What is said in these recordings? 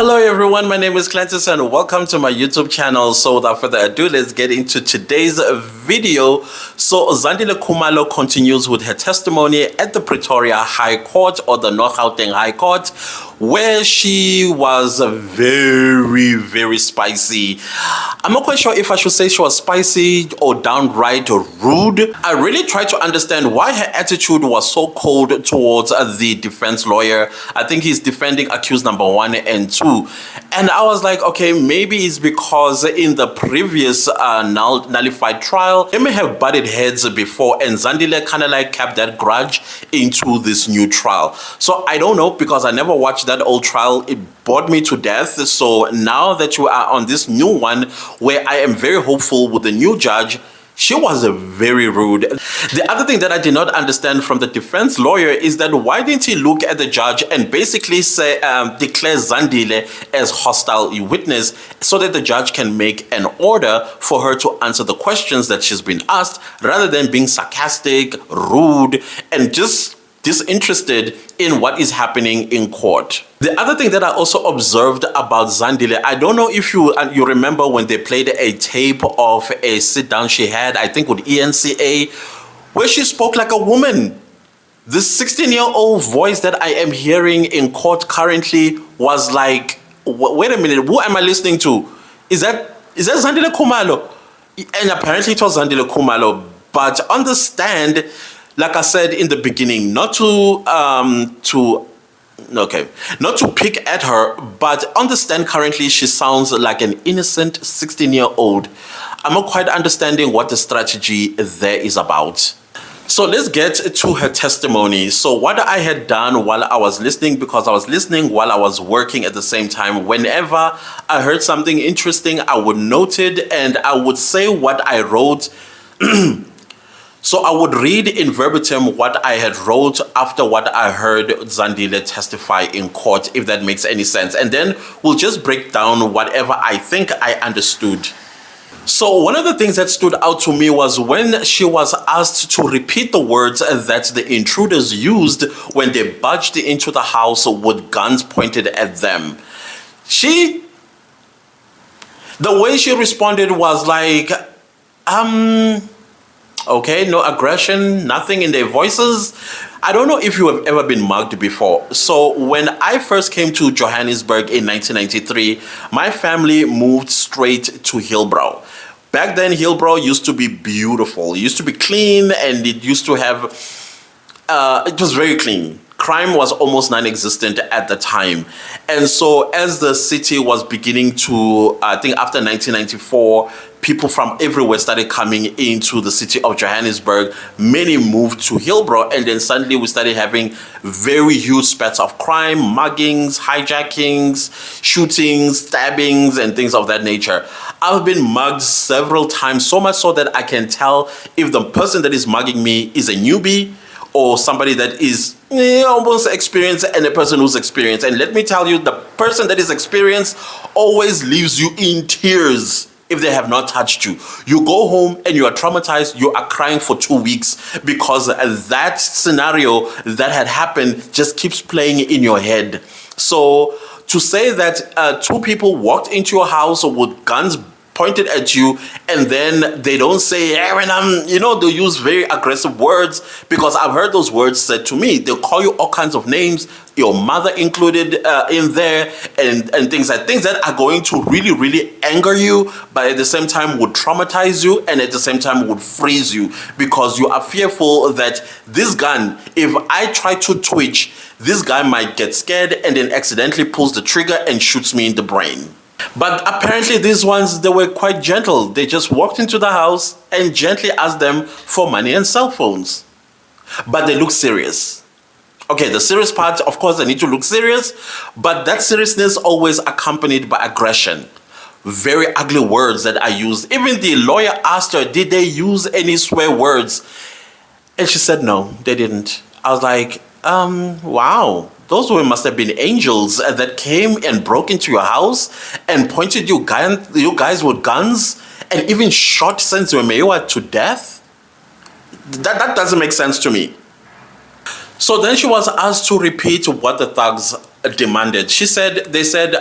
Hello everyone, my name is Clantis and welcome to my YouTube channel. So without further ado, let's get into today's video. So Zandile Khumalo continues with her testimony at the Pretoria High Court, or the North Gauteng High Court, where she was very spicy. I'm not quite sure if I should say she was spicy or downright rude. I really tried to understand why her attitude was so cold towards the defense lawyer. I think he's defending accused number 1 and 2. And I was like, okay, maybe it's because in the previous nullified trial, they may have butted heads before, and Zandile kind of like kept that grudge into this new trial. So I don't know, because I never watched that old trial. It bored me to death. So now that you are on this new one, where I am very hopeful with the new judge, she was very rude. The other thing that I did not understand from the defense lawyer is that why didn't he look at the judge and basically say, declare Zandile as hostile witness, so that the judge can make an order for her to answer the questions that she's been asked, rather than being sarcastic, rude, and just disinterested in what is happening in court. The other thing that I also observed about Zandile, I don't know if you remember when they played a tape of a sit-down she had, I think with ENCA, where she spoke like a woman. This 16-year-old voice that I am hearing in court currently was like, wait a minute, who am I listening to? Is that Zandile Khumalo? And apparently it was Zandile Khumalo. But understand, like I said in the beginning, not to pick at her, but understand currently she sounds like an innocent 16-year-old. I'm not quite understanding what the strategy there is about. So let's get to her testimony. So what I had done while I was listening, because I was listening while I was working at the same time, whenever I heard something interesting, I would note it and I would say what I wrote. So I would read in verbatim what I had wrote after what I heard Zandile testify in court, if that makes any sense. And then we'll just break down whatever I think I understood. So one of the things that stood out to me was when she was asked to repeat the words that the intruders used when they barged into the house with guns pointed at them. The way she responded was like, okay, no aggression, nothing in their voices. I don't know if you have ever been mugged before. So when I first came to Johannesburg in 1993, my family moved straight to Hillbrow. Back then, Hillbrow used to be beautiful. It used to be clean, and it used to have, it was very clean. Crime was almost non-existent at the time. And so as the city was beginning to, I think after 1994, people from everywhere started coming into the city of Johannesburg. Many moved to Hillbrow, and then suddenly we started having very huge spats of crime, muggings, hijackings, shootings, stabbings, and things of that nature. I've been mugged several times, so much so that I can tell if the person that is mugging me is a newbie or somebody that is almost experienced, and a person who's experienced. And let me tell you, the person that is experienced always leaves you in tears if they have not touched you. You go home and you are traumatized, you are crying for 2 weeks, because that scenario that had happened just keeps playing in your head. So to say that 2 people walked into your house with guns pointed at you, and then they don't say, they'll use very aggressive words, because I've heard those words said to me. They'll call you all kinds of names, your mother included in there, and things that are going to really anger you, but at the same time would traumatize you, and at the same time would freeze you, because you are fearful that this gun, if I try to twitch, this guy might get scared and then accidentally pulls the trigger and shoots me in the brain. But apparently these ones, they were quite gentle. They just walked into the house and gently asked them for money and cell phones. But they look serious. Okay, the serious part, of course, they need to look serious, but that seriousness always accompanied by aggression. Very ugly words that I used. Even the lawyer asked her, did they use any swear words? And she said, no, they didn't. I was like, wow. Those must have been angels that came and broke into your house and pointed you guys with guns and even shot Senzo Meyowa to death? That doesn't make sense to me. So then she was asked to repeat what the thugs demanded. They said,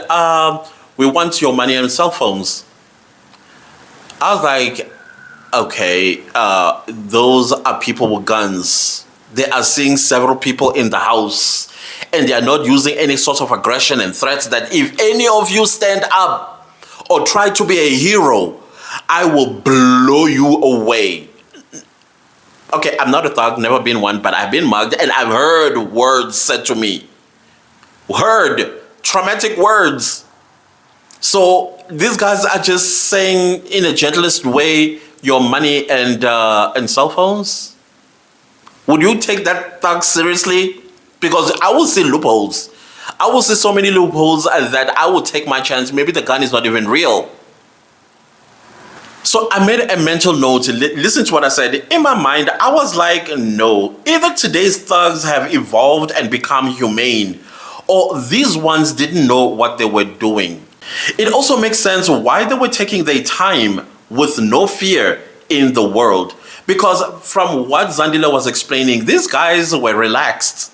we want your money and cell phones. I was like, okay, those are people with guns. They are seeing several people in the house, and they are not using any sort of aggression and threats that if any of you stand up or try to be a hero, I will blow you away. Okay, I'm not a thug, never been one, but I've been mugged and I've heard words said to me. Heard traumatic words. So these guys are just saying in the gentlest way, your money and cell phones. Would you take that thug seriously? Because I will see loopholes. I will see so many loopholes that I will take my chance. Maybe the gun is not even real. So I made a mental note. Listen to what I said. In my mind, I was like, no. Either today's thugs have evolved and become humane, or these ones didn't know what they were doing. It also makes sense why they were taking their time with no fear in the world. Because from what Zandile was explaining, these guys were relaxed.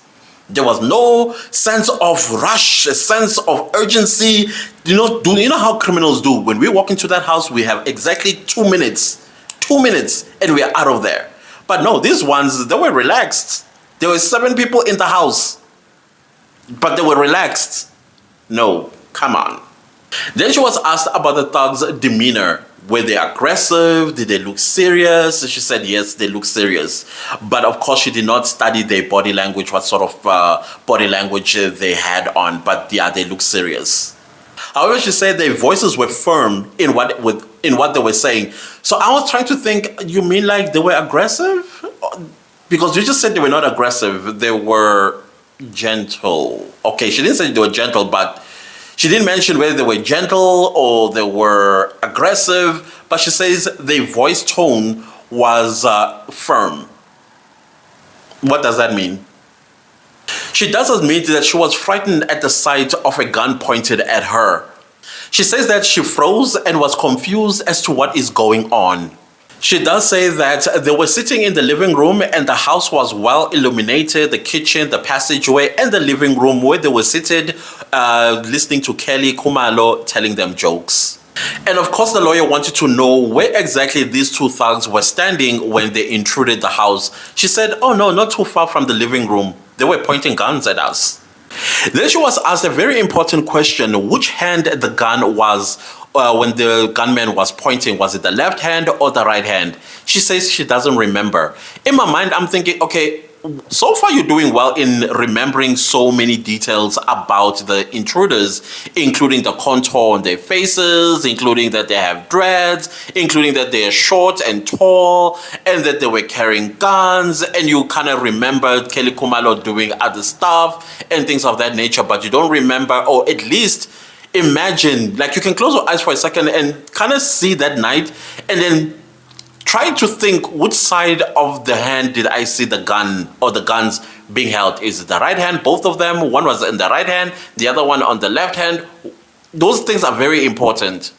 There was no sense of rush, a sense of urgency. You know how criminals do? When we walk into that house, we have exactly 2 minutes. 2 minutes, and we are out of there. But no, these ones, they were relaxed. There were 7 people in the house, but they were relaxed. No, come on. Then she was asked about the thugs' demeanor. Were they aggressive? Did they look serious? She said yes, they look serious. But of course, she did not study their body language, what sort of body language they had on. But yeah, they look serious. However, she said their voices were firm in what they were saying. So I was trying to think, you mean like they were aggressive? Because you just said they were not aggressive. They were gentle. Okay, she didn't say they were gentle, but she didn't mention whether they were gentle or they were aggressive, but she says their voice tone was firm. What does that mean? She does admit that she was frightened at the sight of a gun pointed at her. She says that she froze and was confused as to what is going on. She does say that they were sitting in the living room and the house was well illuminated, the kitchen, the passageway, and the living room where they were seated listening to Zandile Khumalo telling them jokes. And of course, the lawyer wanted to know where exactly these 2 thugs were standing when they intruded the house. She said, oh no, not too far from the living room. They were pointing guns at us. Then she was asked a very important question, which hand the gun was when the gunman was pointing. Was it the left hand or the right hand? She says she doesn't remember. In my mind, I'm thinking, okay, so far you're doing well in remembering so many details about the intruders, including the contour on their faces, including that they have dreads, including that they are short and tall, and that they were carrying guns, and you kind of remember Zandile Khumalo doing other stuff and things of that nature, but you don't remember, or at least imagine, like you can close your eyes for a second and kind of see that night, and then try to think which side of the hand did I see the gun or the guns being held. Is it the right hand, both of them? One was in the right hand, the other one on the left hand. Those things are very important.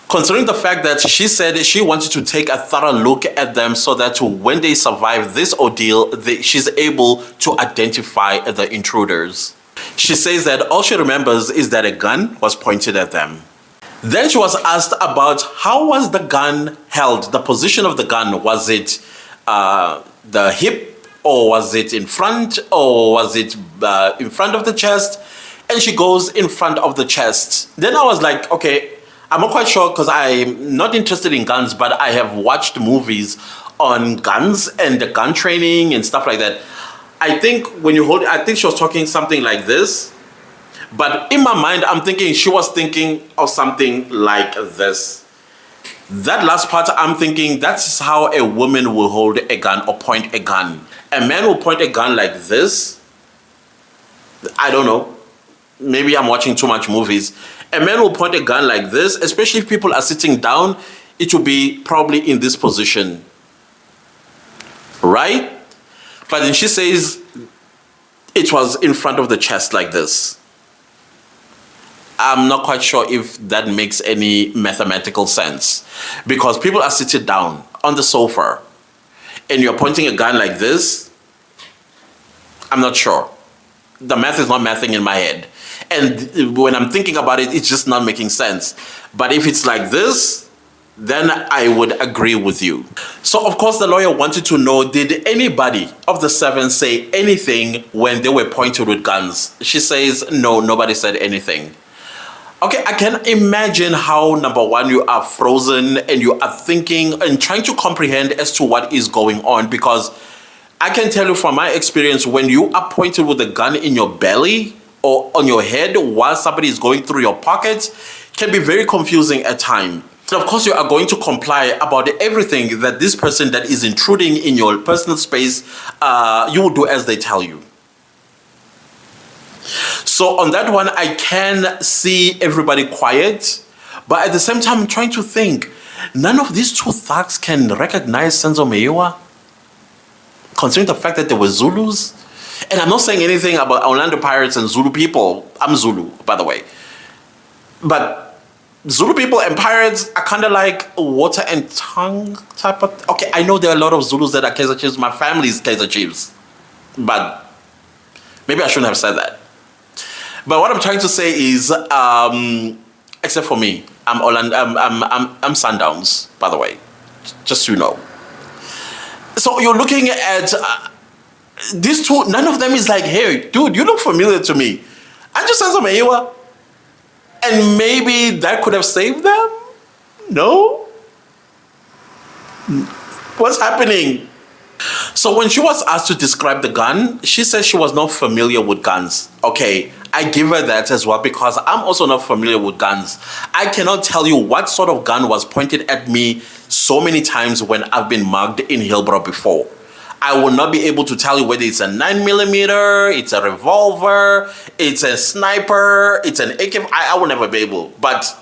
Considering the fact that she said she wanted to take a thorough look at them so that when they survive this ordeal, she's able to identify the intruders. She says that all she remembers is that a gun was pointed at them. Then she was asked about how was the gun held, the position of the gun. Was it the hip, or was it in front, or was it in front of the chest? And she goes in front of the chest. Then I was like, okay, I'm not quite sure because I'm not interested in guns, but I have watched movies on guns and the gun training and stuff like that. I think when you hold it, I think she was talking something like this. But in my mind, I'm thinking she was thinking of something like this. That last part, I'm thinking that's how a woman will hold a gun or point a gun. A man will point a gun like this. I don't know. Maybe I'm watching too much movies. A man will point a gun like this, especially if people are sitting down. It will be probably in this position. Right? But then she says it was in front of the chest like this. I'm not quite sure if that makes any mathematical sense, because people are sitting down on the sofa and you're pointing a gun like this. I'm not sure. The math is not mathing in my head. And when I'm thinking about it, it's just not making sense. But if it's like this, then I would agree with you. So, of course, the lawyer wanted to know, did anybody of the 7 say anything when they were pointed with guns? She says, no, nobody said anything. Okay, I can imagine how, number one, you are frozen and you are thinking and trying to comprehend as to what is going on, because I can tell you from my experience, when you are pointed with a gun in your belly or on your head while somebody is going through your pockets, it can be very confusing at times. And of course, you are going to comply about everything that this person that is intruding in your personal space, you will do as they tell you. So on that one, I can see everybody quiet, but at the same time, I'm trying to think, none of these two thugs can recognize Senzo Meyiwa, considering the fact that they were Zulus. And I'm not saying anything about Orlando Pirates and Zulu people. I'm Zulu, by the way. But Zulu people and pirates are kind of like water and tongue type of... Okay, I know there are a lot of Zulus that are Kaiser Chiefs. My family is Kaiser Chiefs. But maybe I shouldn't have said that. But what I'm trying to say is, except for me, I'm Sundowns, by the way, just so you know. So you're looking at these two, none of them is like, hey, dude, you look familiar to me. I just said some Meyiwa. And maybe that could have saved them? No? What's happening? So when she was asked to describe the gun, she said she was not familiar with guns. Okay, I give her that as well, because I'm also not familiar with guns. I cannot tell you what sort of gun was pointed at me so many times when I've been mugged in Hillbrow before. I will not be able to tell you whether it's a 9mm, it's a revolver, it's a sniper, it's an AK. I will never be able. But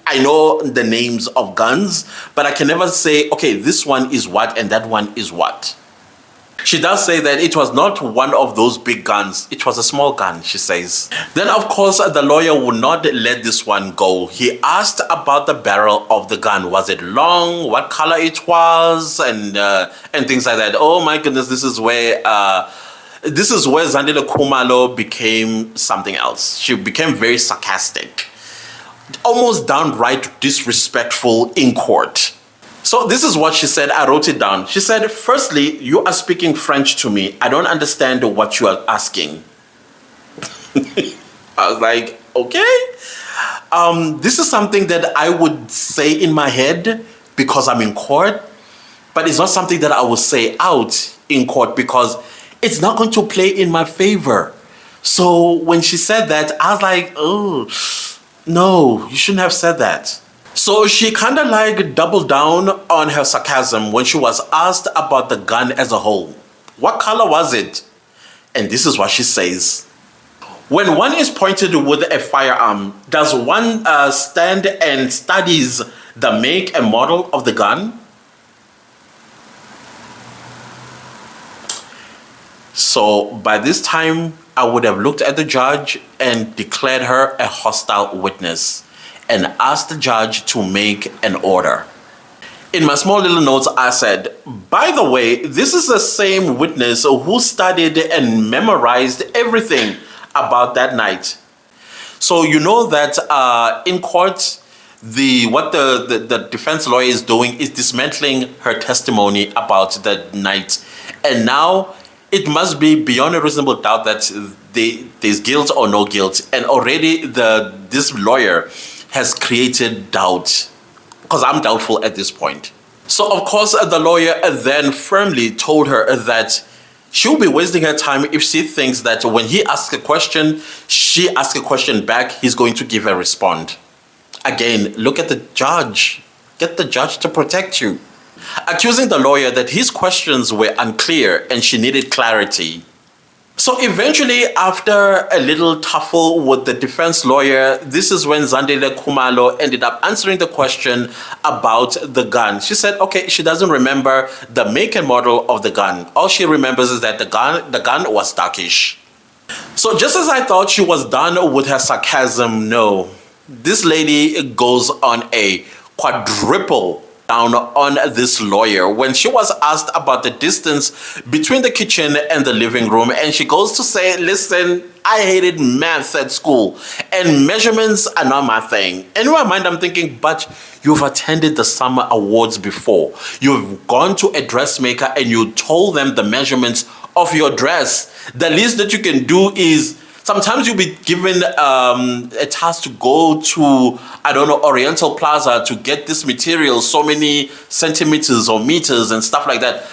I know the names of guns, but I can never say, okay, this one is what and that one is what. She does say that it was not one of those big guns. It was a small gun, she says. Then, of course, the lawyer would not let this one go. He asked about the barrel of the gun. Was it long? What color it was? And things like that. Oh, my goodness, this is where Zandile Khumalo became something else. She became very sarcastic. Almost downright disrespectful in court. So this is what she said. I wrote it down. She said, firstly, you are speaking French to me. I don't understand what you are asking. I was like, okay. This is something that I would say in my head because I'm in court, but it's not something that I will say out in court because it's not going to play in my favor. So when she said that, I was like, oh, no, you shouldn't have said that. So she kind of like doubled down on her sarcasm when she was asked about the gun as a whole. What color was it? And this is what she says. When one is pointed with a firearm, does one stand and studies the make and model of the gun? So by this time, I would have looked at the judge and declared her a hostile witness and asked the judge to make an order. In my small little notes, I said, by the way, this is the same witness who studied and memorized everything about that night. So you know that in court, what the defense lawyer is doing is dismantling her testimony about that night. And now it must be beyond a reasonable doubt that there's guilt or no guilt. And already this lawyer has created doubt, because I'm doubtful at this point. So of course the lawyer then firmly told her that she'll be wasting her time if she thinks that when he asks a question, she asks a question back, he's going to give a response. Again, look at the judge. Get the judge to protect you. Accusing the lawyer that his questions were unclear and she needed clarity. So eventually, after a little tuffle with the defense lawyer, this is when Zandile Khumalo ended up answering the question about the gun. She said, okay, she doesn't remember the make and model of the gun. All she remembers is that the gun was darkish. So just as I thought she was done with her sarcasm, no. This lady goes on a quadruple down on this lawyer when she was asked about the distance between the kitchen and the living room, and she goes to say, listen, I hated math at school and measurements are not my thing. In my mind, I'm thinking, but you've attended the summer awards before. You've gone to a dressmaker and you told them the measurements of your dress. The least that you can do is sometimes you'll be given a task to go to, I don't know, Oriental Plaza to get this material, so many centimeters or meters and stuff like that.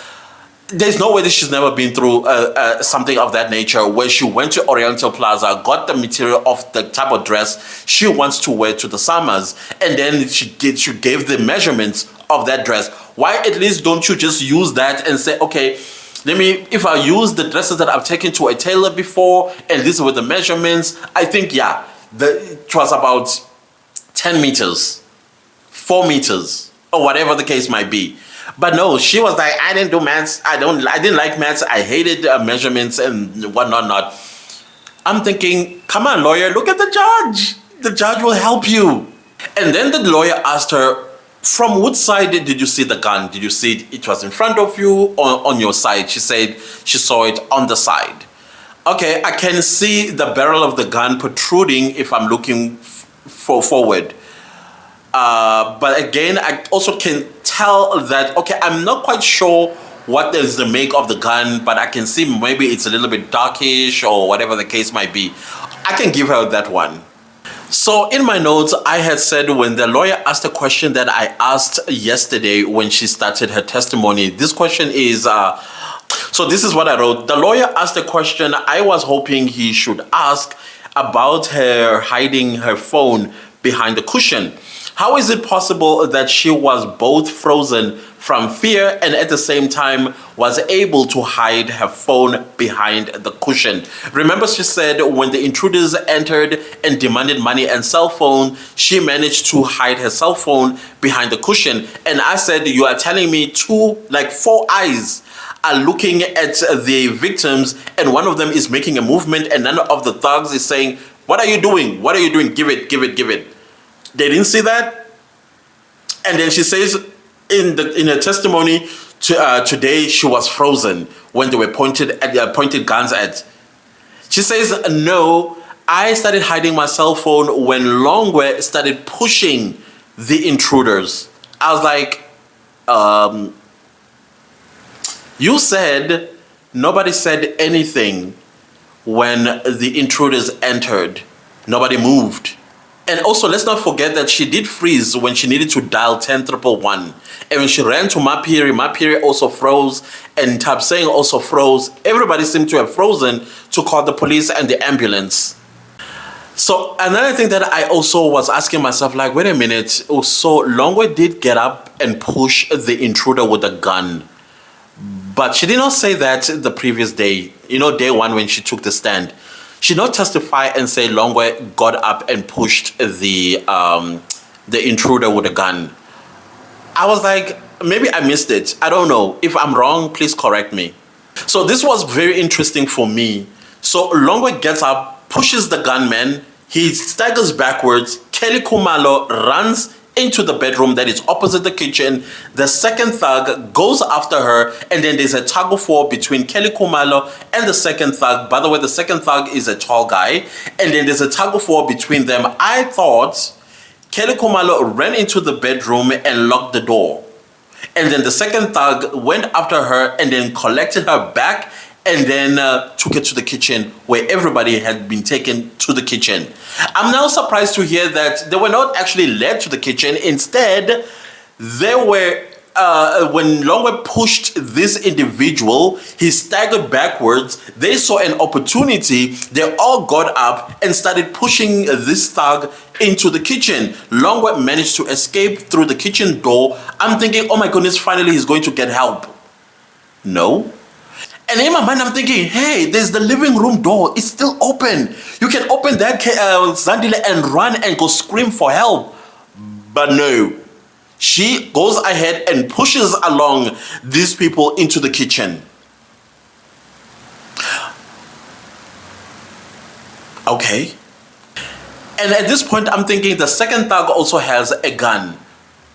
There's no way that she's never been through something of that nature where she went to Oriental Plaza, got the material of the type of dress she wants to wear to the summers, and then she gave the measurements of that dress. Why at least don't you just use that and say, okay, if I use the dresses that I've taken to a tailor before, and these were the measurements, I think, yeah, it was about 10 meters, 4 meters, or whatever the case might be. But no, she was like, I didn't do maths. I didn't like maths. I hated measurements and whatnot. Not. I'm thinking, come on, lawyer, look at the judge. The judge will help you. And then the lawyer asked her, from which side did you see the gun? Did you see it was in front of you or on your side? She said she saw it on the side. Okay, I can see the barrel of the gun protruding if I'm looking forward. But again, I also can tell that, okay, I'm not quite sure what is the make of the gun, but I can see maybe it's a little bit darkish or whatever the case might be. I can give her that one. So in my notes, I had said when the lawyer asked a question that I asked yesterday when she started her testimony, this question is, so this is what I wrote. The lawyer asked a question I was hoping he should ask about her hiding her phone behind the cushion. How is it possible that she was both frozen from fear and at the same time was able to hide her phone behind the cushion? Remember, she said when the intruders entered and demanded money and cell phone, she managed to hide her cell phone behind the cushion. And I said, you are telling me four eyes are looking at the victims and one of them is making a movement and none of the thugs is saying, what are you doing? What are you doing? Give it, give it, give it. They didn't see that. And then she says in her testimony today, she was frozen when they were pointed guns at. She says, no, I started hiding my cell phone when Longwe started pushing the intruders. I was like, you said nobody said anything when the intruders entered. Nobody moved. And also, let's not forget that she did freeze when she needed to dial 10,111. And when she ran to Mapiri also froze, and Tabseng also froze. Everybody seemed to have frozen to call the police and the ambulance. So another thing that I also was asking myself, like, wait a minute. So Longwe did get up and push the intruder with a gun. But she did not say that the previous day, day one when she took the stand. She did not testify and say Longwe got up and pushed the intruder with a gun. I was like, maybe I missed it. I don't know. If I'm wrong, please correct me. So this was very interesting for me. So Longwe gets up, pushes the gunman. He staggers backwards. Kelly Khumalo runs into the bedroom that is opposite the kitchen. The second thug goes after her, and then there's a tug of war between Kelly Khumalo and the second thug. By the way, the second thug is a tall guy, and then there's a tug of war between them. I thought Kelly Khumalo ran into the bedroom and locked the door, and then the second thug went after her and then collected her back and then took it to the kitchen where everybody had been taken to the kitchen. I'm now surprised to hear that they were not actually led to the kitchen. Instead, they were, when Longwe pushed this individual, he staggered backwards. They saw an opportunity. They all got up and started pushing this thug into the kitchen. Longwe managed to escape through the kitchen door. I'm thinking, oh my goodness, finally he's going to get help. No. And in my mind, I'm thinking, hey, there's the living room door. It's still open. You can open that Zandile and run and go scream for help. But no. She goes ahead and pushes along these people into the kitchen. Okay. And at this point, I'm thinking the second thug also has a gun.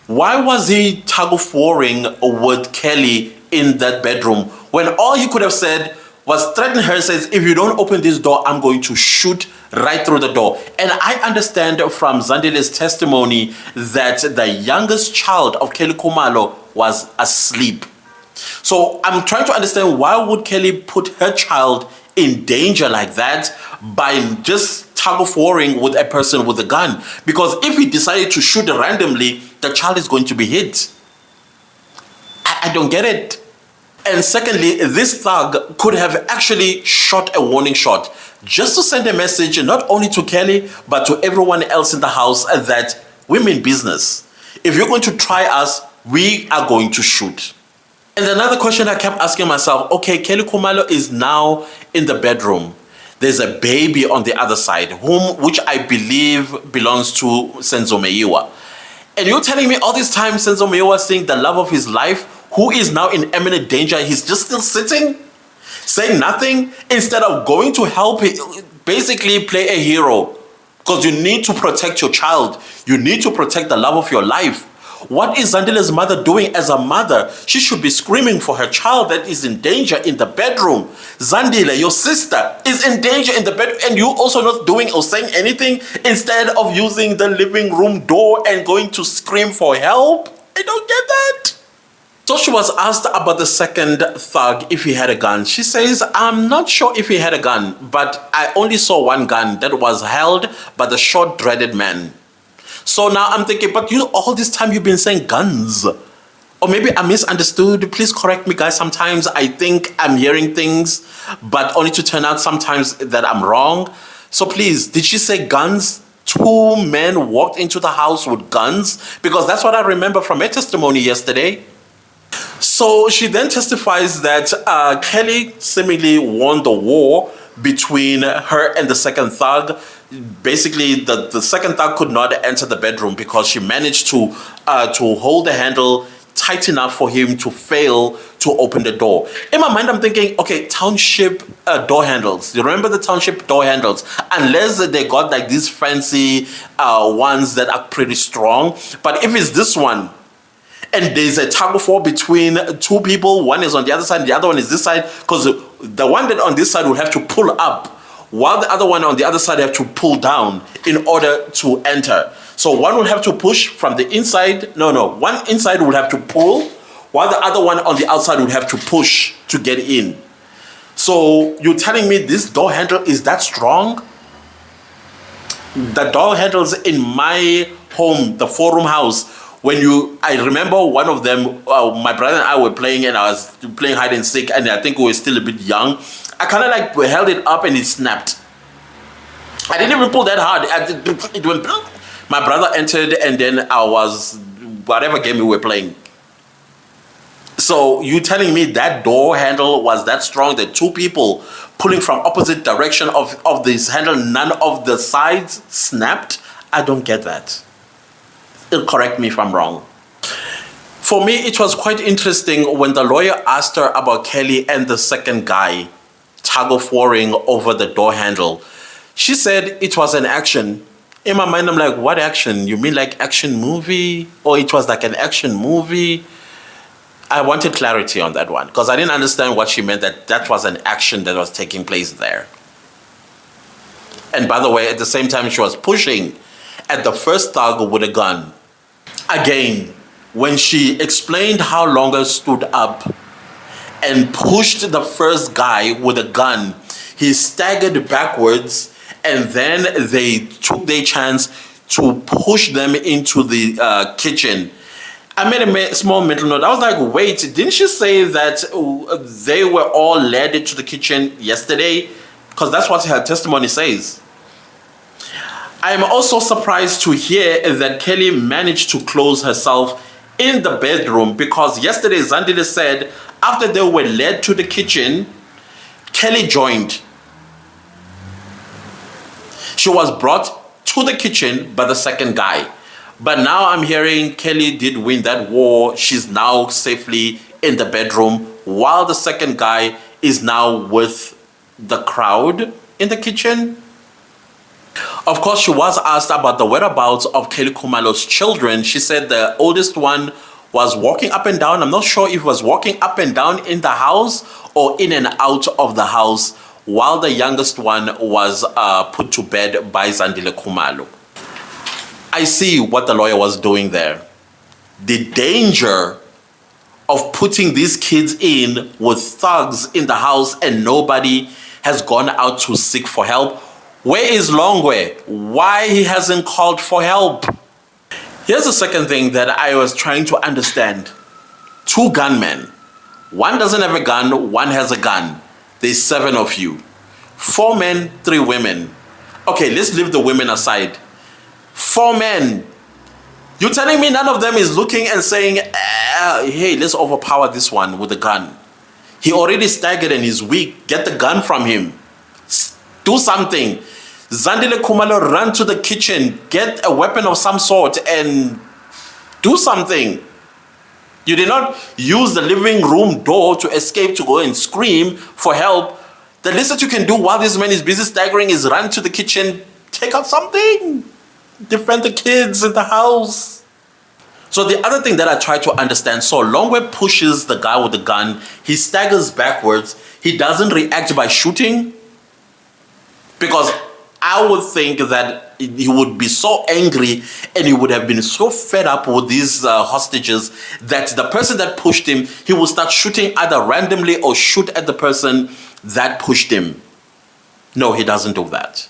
Why was he tug of warring with Kelly in that bedroom when all he could have said was threaten her, says, if you don't open this door, I'm going to shoot right through the door. And I understand from Zandile's testimony that the youngest child of Kelly Khumalo was asleep. So I'm trying to understand, why would Kelly put her child in danger like that by just tug of warring with a person with a gun? Because if he decided to shoot randomly, the child is going to be hit. I don't get it. And secondly, this thug could have actually shot a warning shot just to send a message not only to Kelly, but to everyone else in the house that we mean business. If you're going to try us, we are going to shoot. And another question I kept asking myself, okay, Kelly Khumalo is now in the bedroom. There's a baby on the other side, which I believe belongs to Senzo Meyiwa. And you're telling me all this time Senzo Meyiwa, seeing the love of his life, who is now in imminent danger, he's just still sitting, saying nothing, instead of going to help, basically play a hero. Because you need to protect your child. You need to protect the love of your life. What is Zandile's mother doing as a mother? She should be screaming for her child that is in danger in the bedroom. Zandile, your sister, is in danger in the bedroom, and you also not doing or saying anything instead of using the living room door and going to scream for help? I don't get that. So she was asked about the second thug, if he had a gun. She says, I'm not sure if he had a gun, but I only saw one gun that was held by the short, dreaded man. So now I'm thinking, but you all this time you've been saying guns. Or maybe I misunderstood. Please correct me, guys. Sometimes I think I'm hearing things, but only to turn out sometimes that I'm wrong. So please, did she say guns? Two men walked into the house with guns? Because that's what I remember from her testimony yesterday. So she then testifies that Kelly seemingly won the war between her and the second thug. Basically, the second thug could not enter the bedroom because she managed to hold the handle tight enough for him to fail to open the door. In my mind, I'm thinking, okay, township door handles. You remember the township door handles? Unless they got like these fancy ones that are pretty strong. But if it's this one, and there's a tug of war between two people, one is on the other side, the other one is this side, because the one that on this side will have to pull up, while the other one on the other side have to pull down in order to enter. So one will have to push from the inside. One inside will have to pull, while the other one on the outside will have to push to get in. So you're telling me this door handle is that strong? The door handles in my home, the four-room house, I remember one of them, my brother and I were playing, and I was playing hide and seek, and I think we were still a bit young. I kind of like held it up and it snapped. I didn't even pull that hard. It went. My brother entered, and then I was whatever game we were playing. So you telling me that door handle was that strong that two people pulling from opposite direction of this handle, none of the sides snapped? I don't get that. Correct me if I'm wrong. For me, it was quite interesting when the lawyer asked her about Kelly and the second guy tug of warring over the door handle. She said it was an action. In my mind, I'm like, what action? You mean like action movie? Or it was like an action movie? I wanted clarity on that one because I didn't understand what she meant that was an action that was taking place there. And by the way, at the same time, she was pushing at the first thug with a gun. Again, when she explained how Longa stood up and pushed the first guy with a gun, he staggered backwards, and then they took their chance to push them into the kitchen. I made a small mental note. I was like, wait, didn't she say that they were all led into the kitchen yesterday? Because that's what her testimony says. I am also surprised to hear that Kelly managed to close herself in the bedroom, because yesterday Zandile said after they were led to the kitchen, Kelly joined. She was brought to the kitchen by the second guy. But now I'm hearing Kelly did win that war. She's now safely in the bedroom, while the second guy is now with the crowd in the kitchen. Of course, she was asked about the whereabouts of Kelly Khumalo's children. She said the oldest one was walking up and down. I'm not sure if it was walking up and down in the house or in and out of the house, while the youngest one was put to bed by Zandile Khumalo. I see what the lawyer was doing there. The danger of putting these kids in with thugs in the house and nobody has gone out to seek for help. Where is Longwe? Why he hasn't called for help? Here's the second thing that I was trying to understand. Two gunmen. One doesn't have a gun, one has a gun. There's 7 of you. 4 men, 3 women. Okay, let's leave the women aside. 4 men. You're telling me none of them is looking and saying, hey, let's overpower this one with a gun. He already staggered and he's weak. Get the gun from him. Do something. Zandile Khumalo, run to the kitchen. Get a weapon of some sort and do something. You did not use the living room door to escape, to go and scream for help. The least that you can do while this man is busy staggering is run to the kitchen, take out something. Defend the kids in the house. So the other thing that I try to understand, so Longwe pushes the guy with the gun, he staggers backwards, he doesn't react by shooting, because I would think that he would be so angry and he would have been so fed up with these hostages that the person that pushed him, he will start shooting either randomly or shoot at the person that pushed him. No, he doesn't do that.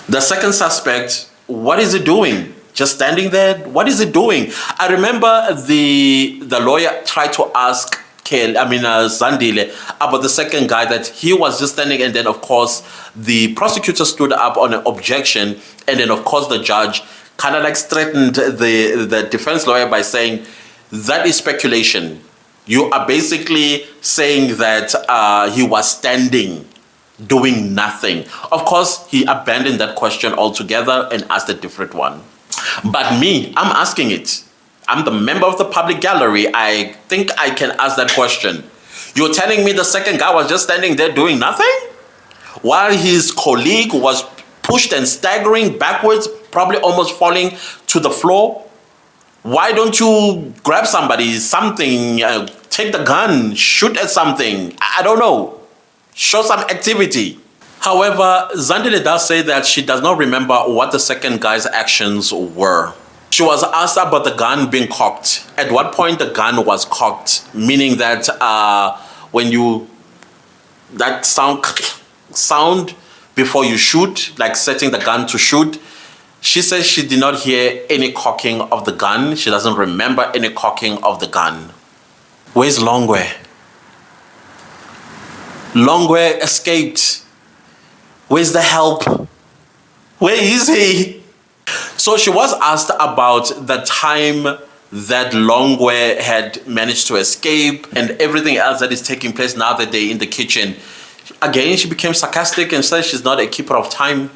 The second suspect, what is he doing? Just standing there? What is he doing? I remember the lawyer tried to ask Zandile about the second guy, that he was just standing, and then of course the prosecutor stood up on an objection, and then of course the judge kind of like threatened the defense lawyer by saying that is speculation. You are basically saying that he was standing doing nothing. Of course, he abandoned that question altogether and asked a different one. But me, I'm asking it. I'm the member of the public gallery. I think I can ask that question. You're telling me the second guy was just standing there doing nothing? While his colleague was pushed and staggering backwards, probably almost falling to the floor? Why don't you grab somebody, something, take the gun, shoot at something? I don't know. Show some activity. However, Zandile does say that she does not remember what the second guy's actions were. She was asked about the gun being cocked. At what point the gun was cocked, meaning that when you, that sound before you shoot, like setting the gun to shoot, she says she did not hear any cocking of the gun. She doesn't remember any cocking of the gun. Where's Longwe? Longwe escaped. Where's the help? Where is he? So she was asked about the time that Longwe had managed to escape and everything else that is taking place now that they're in the kitchen. Again, she became sarcastic and said she's not a keeper of time.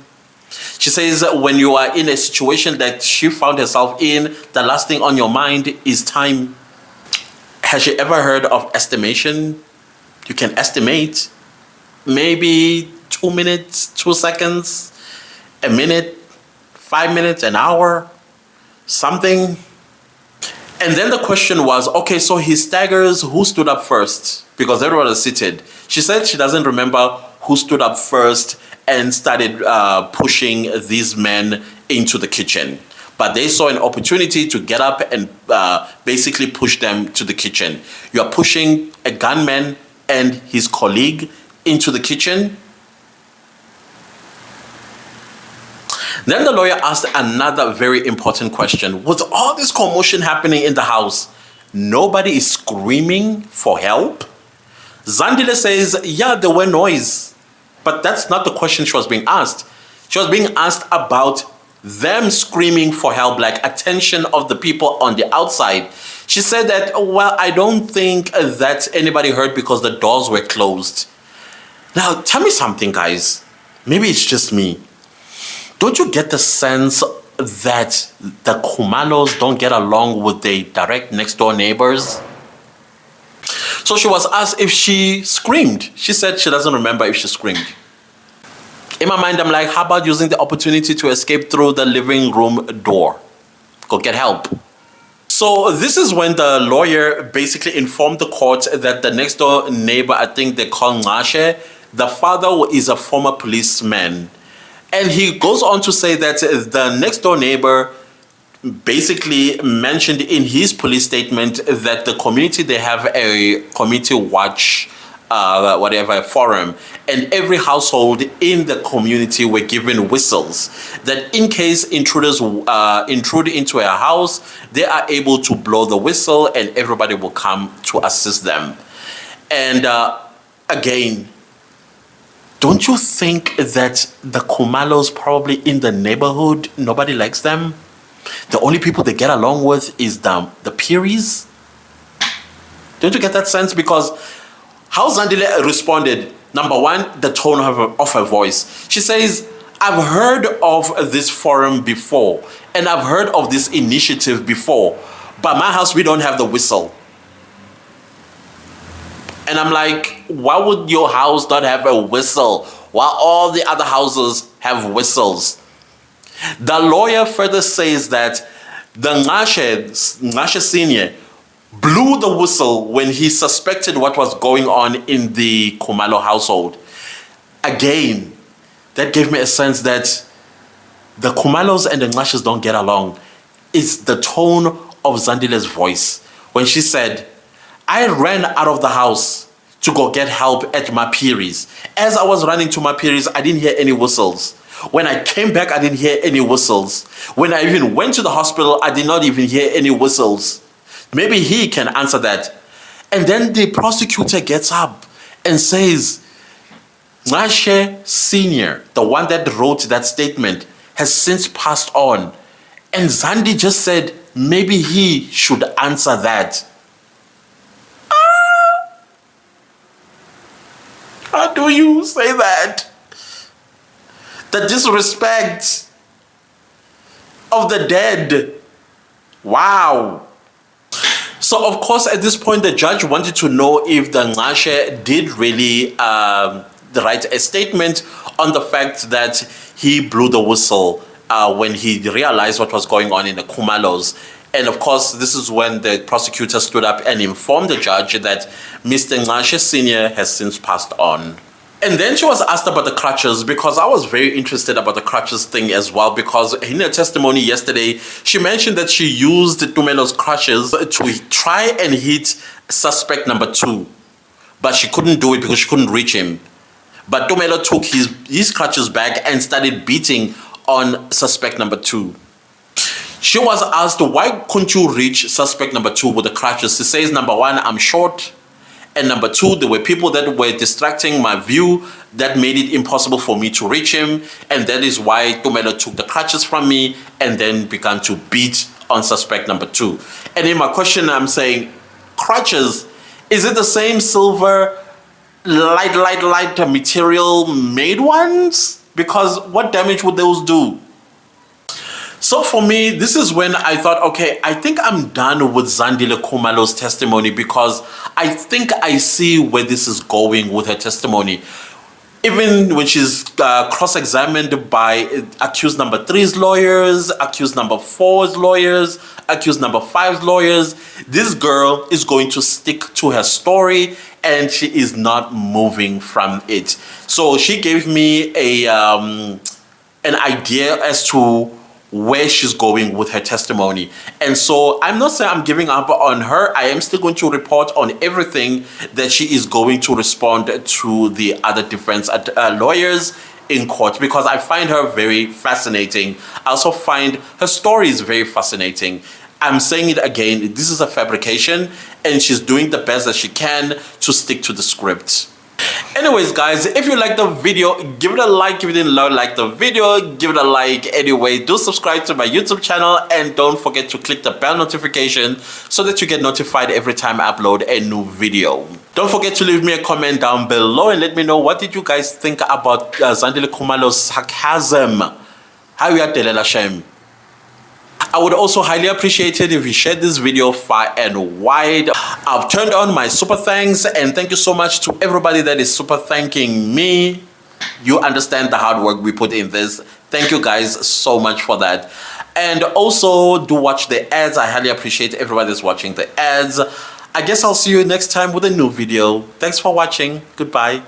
She says when you are in a situation that she found herself in, the last thing on your mind is time. Has she ever heard of estimation? You can estimate maybe 2 minutes, 2 seconds, a minute, 5 minutes, an hour, something. And then the question was, okay, so he staggers, who stood up first? Because everyone is seated. She said she doesn't remember who stood up first and started pushing these men into the kitchen. But they saw an opportunity to get up and basically push them to the kitchen. You are pushing a gunman and his colleague into the kitchen. Then the lawyer asked another very important question. With all this commotion happening in the house, nobody is screaming for help? Zandile says, yeah, there were noise. But that's not the question she was being asked. She was being asked about them screaming for help, like attention of the people on the outside. She said that, well, I don't think that anybody heard because the doors were closed. Now, tell me something, guys. Maybe it's just me. Don't you get the sense that the Khumalos don't get along with their direct next door neighbors? So she was asked if she screamed. She said she doesn't remember if she screamed. In my mind, I'm like, how about using the opportunity to escape through the living room door? Go get help. So this is when the lawyer basically informed the court that the next door neighbor, I think they call Ngashe, the father is a former policeman. And he goes on to say that the next door neighbor basically mentioned in his police statement that the community, they have a community watch whatever forum, and every household in the community were given whistles that in case intruders intrude into a house, they are able to blow the whistle and everybody will come to assist them. And again, don't you think that the Khumalos probably in the neighborhood, nobody likes them? The only people they get along with is the Peries? Don't you get that sense? Because how Zandile responded, number one, the tone of her voice. She says, I've heard of this forum before, and I've heard of this initiative before, but my house, we don't have the whistle. And I'm like, why would your house not have a whistle while all the other houses have whistles? The lawyer further says that the Ngashe Senior blew the whistle when he suspected what was going on in the Khumalo household. Again, that gave me a sense that the Khumalos and the Ngashes don't get along. It's the tone of Zandile's voice. When she said, I ran out of the house to go get help at Mapiris. As I was running to Mapiris, I didn't hear any whistles. When I came back, I didn't hear any whistles. When I even went to the hospital, I did not even hear any whistles. Maybe he can answer that. And then the prosecutor gets up and says, Ngashe Senior, the one that wrote that statement, has since passed on. And Zandi just said, maybe he should answer that. How do you say that? The disrespect of the dead. Wow. So, of course, at this point, the judge wanted to know if the Ngashe did really write a statement on the fact that he blew the whistle when he realized what was going on in the Khumalos. And, of course, this is when the prosecutor stood up and informed the judge that Mr. Ngashe Sr. has since passed on. And then she was asked about the crutches, because I was very interested about the crutches thing as well, because in her testimony yesterday, she mentioned that she used Tumelo's crutches to try and hit suspect number 2. But she couldn't do it because she couldn't reach him. But Tumelo took his crutches back and started beating on suspect number 2. She was asked, why couldn't you reach suspect number 2 with the crutches? She says, number 1, I'm short. And number 2, there were people that were distracting my view that made it impossible for me to reach him. And that is why Tumelo took the crutches from me and then began to beat on suspect number 2. And in my question, I'm saying, crutches, is it the same silver, light material made ones? Because what damage would those do? So for me, this is when I thought, okay, I think I'm done with Zandile Khumalo's testimony, because I think I see where this is going with her testimony. Even when she's cross-examined by accused number 3's lawyers, accused number 4's lawyers, accused number 5's lawyers, this girl is going to stick to her story and she is not moving from it. So she gave me an idea as to where she's going with her testimony. And so I'm not saying I'm giving up on her. I am still going to report on everything that she is going to respond to the other defense lawyers in court, because I find her very fascinating. I also find her story is very fascinating. I'm saying it again, this is a fabrication and she's doing the best that she can to stick to the script. Anyways, guys, if you like the video, give it a like. If you didn't like the video, give it a like anyway. Do subscribe to my YouTube channel and don't forget to click the bell notification so that you get notified every time I upload a new video. Don't forget to leave me a comment down below and let me know, what did you guys think about Zandile Khumalo's sarcasm? How you are shame? I would also highly appreciate it if you shared this video far and wide. I've turned on my super thanks, and thank you so much to everybody that is super thanking me. you understand the hard work we put in this. Thank you guys so much for that. And also do watch the ads. I highly appreciate everybody that's watching the ads. I guess I'll see you next time with a new video. Thanks for watching. Goodbye.